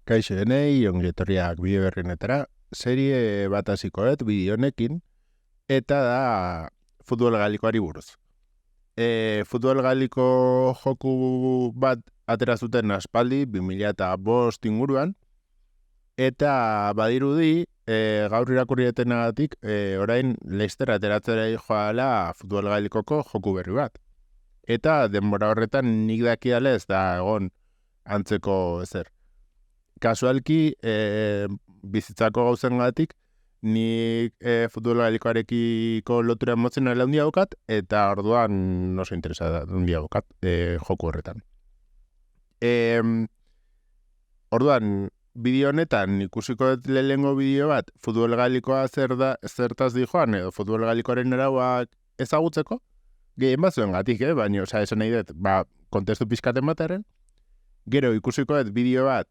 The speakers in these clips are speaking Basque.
Kaixo denei, ongi etorriak bideo berrienetara, serie bat hasikoet bideo honekin, eta da Futbol Gaelikoari buruz. Futbol Gaeliko joku bat atera zuten aspaldi, 2005 inguruan, eta badirudi, gaur irakurrietenagatik, orain Leicester ateratzera joala Futbol Gaelikoko joku berri bat. Eta denbora horretan nik dakidala ez da egon antzeko ezer. Kasualki, bizitzako gauzengatik, nik Futbol Gaelikoarekiko lotura emozionala handia daukat, eta orduan oso interesa handia daukat joku horretan. Orduan, bideo honetan ikusiko dut lehengo bideo bat, Futbol Gaelikoa zertaz dijoan, edo Futbol Gaelikoaren arauak ezagutzeko, gehien bazuen gatik, baina, esan nahi dut, kontestu pizkaten bataren, gero ikusiko dut bideo bat,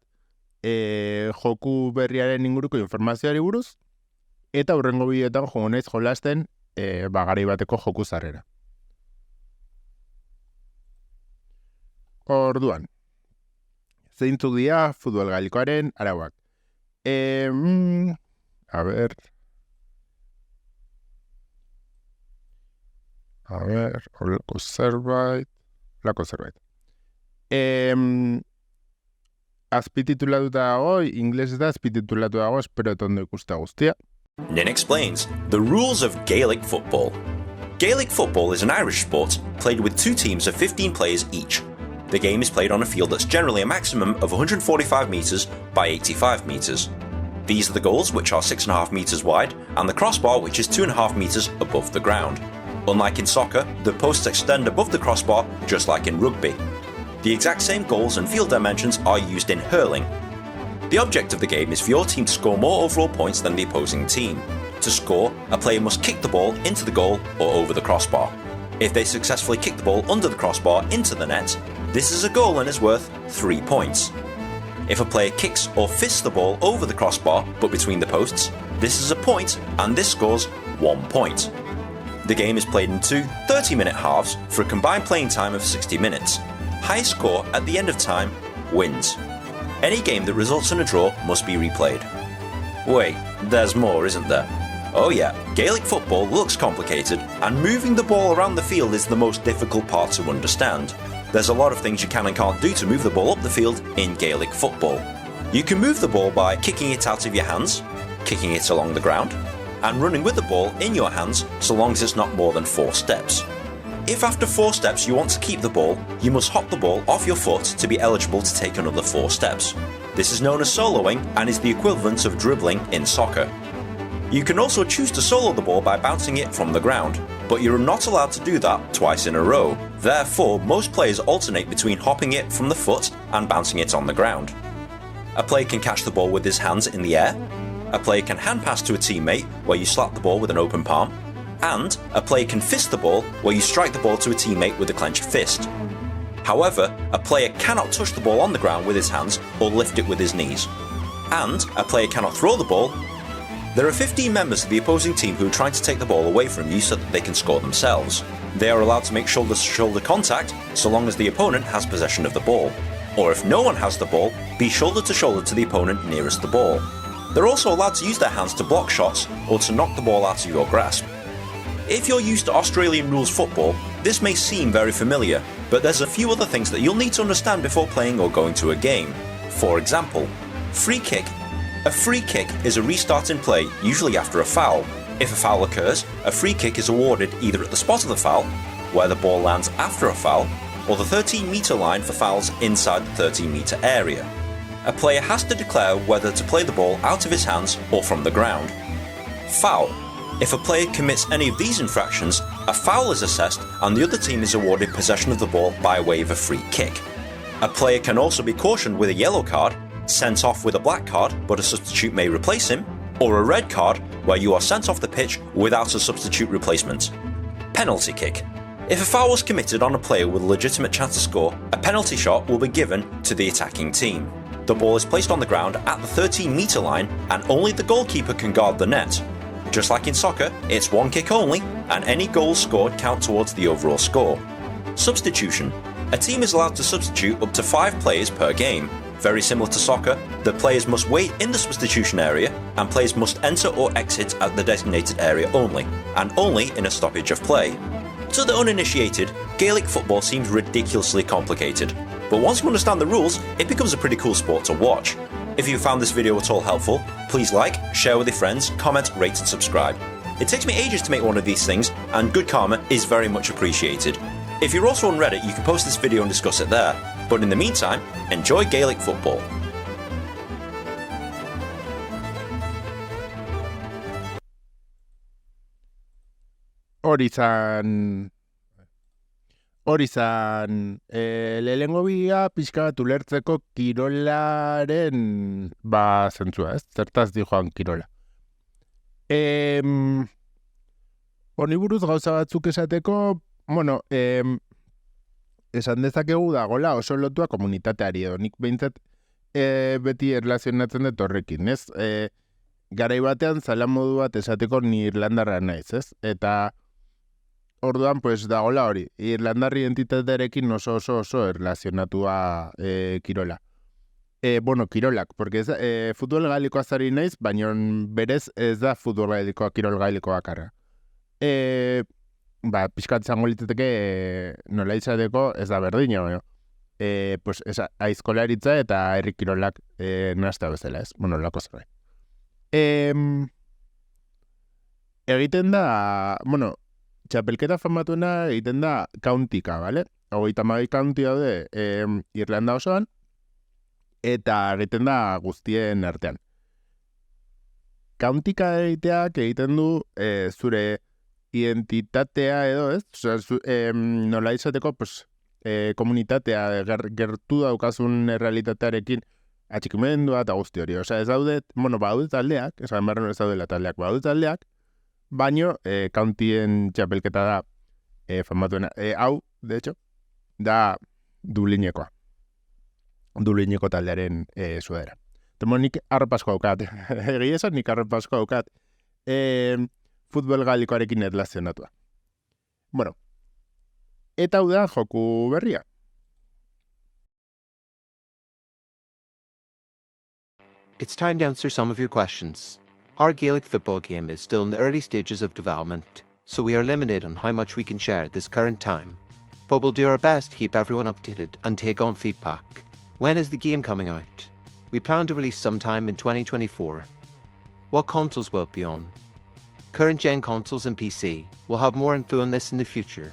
joku berriaren inguruko informazioari buruz, eta hurrengo bideoetan joango naiz jolasten garai bateko joku zarrera. Orduan, zeintzuk dira Futbol Gaelikoaren arauak. Holako zerbait. Azpititulatuta dago, inglesez da azpititulatu dago, espero ondo ikusta guztia. Nin explains the rules of Gaelic football. Gaelic football is an Irish sport played with two teams of 15 players each. The game is played on a field that's generally a maximum of 145 metres by 85 metres. These are the goals, which are 6.5 metres wide, and the crossbar, which is 2.5 metres above the ground. Unlike in soccer, the posts extend above the crossbar, just like in rugby. The exact same goals and field dimensions are used in hurling. The object of the game is for your team to score more overall points than the opposing team. To score, a player must kick the ball into the goal or over the crossbar. If they successfully kick the ball under the crossbar into the net, this is a goal and is worth 3 points. If a player kicks or fists the ball over the crossbar but between the posts, this is a point and this scores 1 point. The game is played in two 30-minute halves for a combined playing time of 60 minutes. Highest score at the end of time wins. Any game that results in a draw must be replayed. Wait, there's more, isn't there? Oh yeah, Gaelic football looks complicated, and moving the ball around the field is the most difficult part to understand. There's a lot of things you can and can't do to move the ball up the field in Gaelic football. You can move the ball by kicking it out of your hands, kicking it along the ground, and running with the ball in your hands so long as it's not more than 4 steps. If after 4 steps you want to keep the ball, you must hop the ball off your foot to be eligible to take another 4 steps. This is known as soloing and is the equivalent of dribbling in soccer. You can also choose to solo the ball by bouncing it from the ground, but you're not allowed to do that twice in a row. Therefore, most players alternate between hopping it from the foot and bouncing it on the ground. A player can catch the ball with his hands in the air. A player can hand pass to a teammate where you slap the ball with an open palm. And a player can fist the ball where you strike the ball to a teammate with a clenched fist. However, a player cannot touch the ball on the ground with his hands or lift it with his knees. And a player cannot throw the ball. There are 15 members of the opposing team who are trying to take the ball away from you so that they can score themselves. They are allowed to make shoulder-to-shoulder contact so long as the opponent has possession of the ball. Or if no one has the ball, be shoulder-to-shoulder to the opponent nearest the ball. They're also allowed to use their hands to block shots or to knock the ball out of your grasp. If you're used to Australian rules football, this may seem very familiar, but there's a few other things that you'll need to understand before playing or going to a game. For example, free kick. A free kick is a restart in play, usually after a foul. If a foul occurs, a free kick is awarded either at the spot of the foul, where the ball lands after a foul, or the 13-metre line for fouls inside the 13-metre area. A player has to declare whether to play the ball out of his hands or from the ground. Foul. If a player commits any of these infractions, a foul is assessed and the other team is awarded possession of the ball by way of a free kick. A player can also be cautioned with a yellow card, sent off with a black card but a substitute may replace him, or a red card where you are sent off the pitch without a substitute replacement. Penalty kick. If a foul was committed on a player with a legitimate chance to score, a penalty shot will be given to the attacking team. The ball is placed on the ground at the 13-metre line and only the goalkeeper can guard the net. Just like in soccer, it's one kick only, and any goals scored count towards the overall score. Substitution. A team is allowed to substitute up to 5 players per game. Very similar to soccer, the players must wait in the substitution area, and players must enter or exit at the designated area only, and only in a stoppage of play. To the uninitiated, Gaelic football seems ridiculously complicated, but once you understand the rules, it becomes a pretty cool sport to watch. If you found this video at all helpful, please like, share with your friends, comment, rate and subscribe. It takes me ages to make one of these things, and good karma is very much appreciated. If you're also on Reddit, you can post this video and discuss it there, but in the meantime, enjoy Gaelic football. Hori izan, lehenengo bidea pixka bat ulertzeko kirolaren, zentzua, ez? Zertaz di joan kirola. Honi buruz gauza batzuk esateko, bueno, esan dezakegu dagola oso lotua komunitateari edo, nik behintzat beti erlazionatzen dut horrekin, ez? Garai batean zala modu bat esateko ni irlandarra naiz, ez? Eta orduan, pues, dagola hori, irlandar identitatearekin oso erlazionatua kirola. Bueno, kirolak, porque futbol gaelikoaz ari naiz, baina berez ez da futbol gaelikoa kirol gaelikoa karra. Pixkat izango litzateke nola izateko ez da berdina, baina. Pues, aizkolaritza eta herri kirolak nahazta bezala, ez? Bueno, lako zerbait. Egiten da, bueno, txapelketa famatuena egiten da kauntika, bale? 32 kaunti daude Irlanda osoan, eta egiten da guztien artean. Kauntika egiten du zure identitatea edo, ez? Nola izateko, pues, komunitatea gertu daukazun realitatearekin atxikimendua eta guzti hori. Osea, ez daude, bueno, badaude taldeak, esan barren ez daudela taldeak, badaude taldeak, baino, kauntien txapelketa da famatuena. Hau, de hecho, da Dublinekoa. Dublineko taldearen sudadera. Temo nik arrepasko daukat. Egia esan nik arrepasko daukat. Futbol gaelikoarekin erlazionatua. Bueno, eta hau da joku berria. It's time to answer some of your questions. Our Gaelic football game is still in the early stages of development, so we are limited on how much we can share at this current time. But we'll do our best to keep everyone updated and take on feedback. When is the game coming out? We plan to release sometime in 2024. What consoles will it be on? Current gen consoles and PC will have more info on this in the future.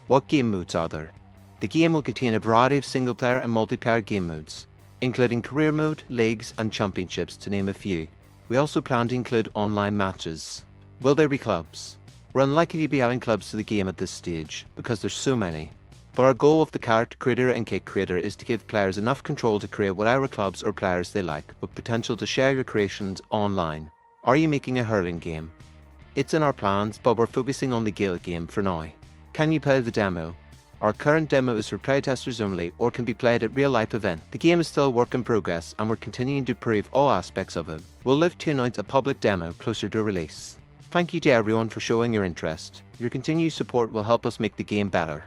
What game modes are there? The game will contain a variety of single player and multiplayer game modes, including career mode, leagues and championships to name a few. We also plan to include online matches. Will there be clubs? We're unlikely to be adding clubs to the game at this stage because there's so many. But our goal of the character creator and kit creator is to give players enough control to create whatever clubs or players they like, with potential to share your creations online. Are you making a hurling game? It's in our plans, but we're focusing on the Gaelic game for now. Can you play the demo? Our current demo is for playtesters only or can be played at real-life events. The game is still a work in progress and we're continuing to improve all aspects of it. We'll look to announce a public demo closer to release. Thank you to everyone for showing your interest. Your continued support will help us make the game better.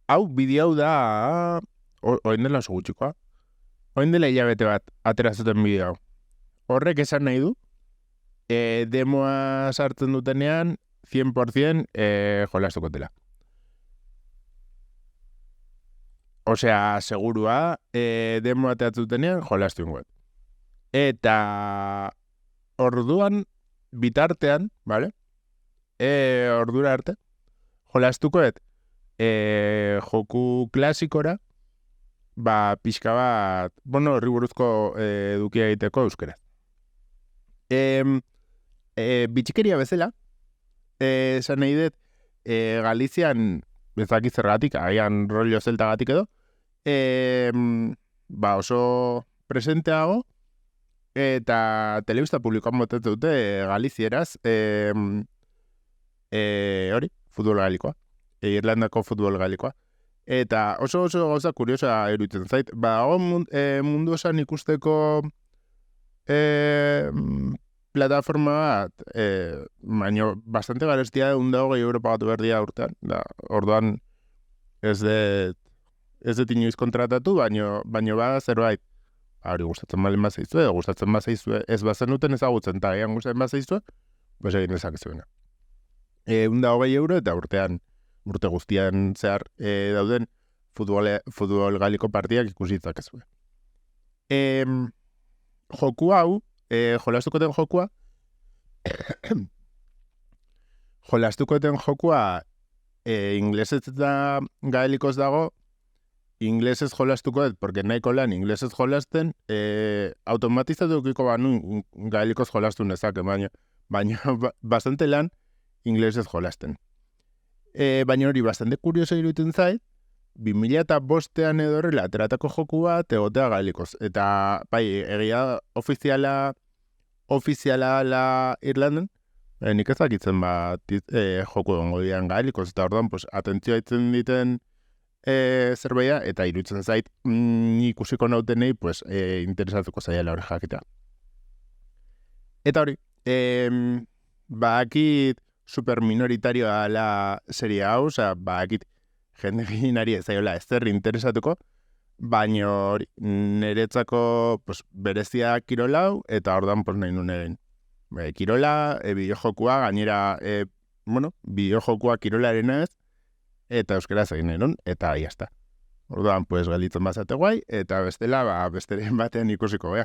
Hau bideo da oin dela oso gutxikoa. Oin dela hilabete bat atera zuten bideo. Horrek esan nahi du, demoa sartzen dutenean 100% jolastuko dela. Osea, segurua, demoa ateratzutenean jolastu ingoet. Eta orduan bitartean, vale? Ordura arte, jolastukoet joku klasikora, pixka bat, bueno, horri buruzko edukia egiteko euskera. Bitxikeria bezala, esan nahi dut, Galizian, bezaki zergatik, aian rollo zeltagatik edo, oso presenteago, eta telebista publikoan botetu dute Galizieraz, hori, futbol gaelikoa, Irlandako futbol gaelikoa. Eta oso gauza kuriosa eruditzen zait. Mundu osan ikusteko plataforma bat, baina bastante garestia €120 batu behar dira urtean. Orduan ez dut ez dut inoiz kontratatu, baino zerbait, hori gustatzen balen bazaizue, edo gustatzen bazaizue, ez bazenuten ezagutzen, eta egan gustatzen bazaizue, pues egin dezakezuena. 120 euro, eta urte guztian zehar dauden futbol galiko partidak ikusitzak ezue. Joku hau, jolastuko den jokua, inglesez eta gaelikoz dago, inglesez jolastuko dut, porque nahiko lan inglesez jolasten, automatizatuko banu gaelikoz jolastu nezake, baina bastante lan inglesez jolasten. Baina hori bastante kurioso iruditzen zait, 2005an edo horrela ateratako joku bat egotea gaelikoz. Eta egia ofiziala la Irlanden, nik ezakitzen bat joku egongo dian gaelikoz, eta orduan atentzioa itzen diten zerbaia, eta iruditzen zait ikusiko nautenei interesatuko zaiela hori jakitea. Eta hori, bakit super minoritarioa la serie hau, bakit jende gehienari ez zaiola ezer interesatuko, baina hori niretzako berezia kirolau, eta orduan nahi nuen egin. Kirola, bideojokua, gainera, bideojokua kirolarena ez, eta euskaraz egin eron, eta jazta. Orduan, gelditzen bazate guai, eta bestela, besteren batean ikusiko,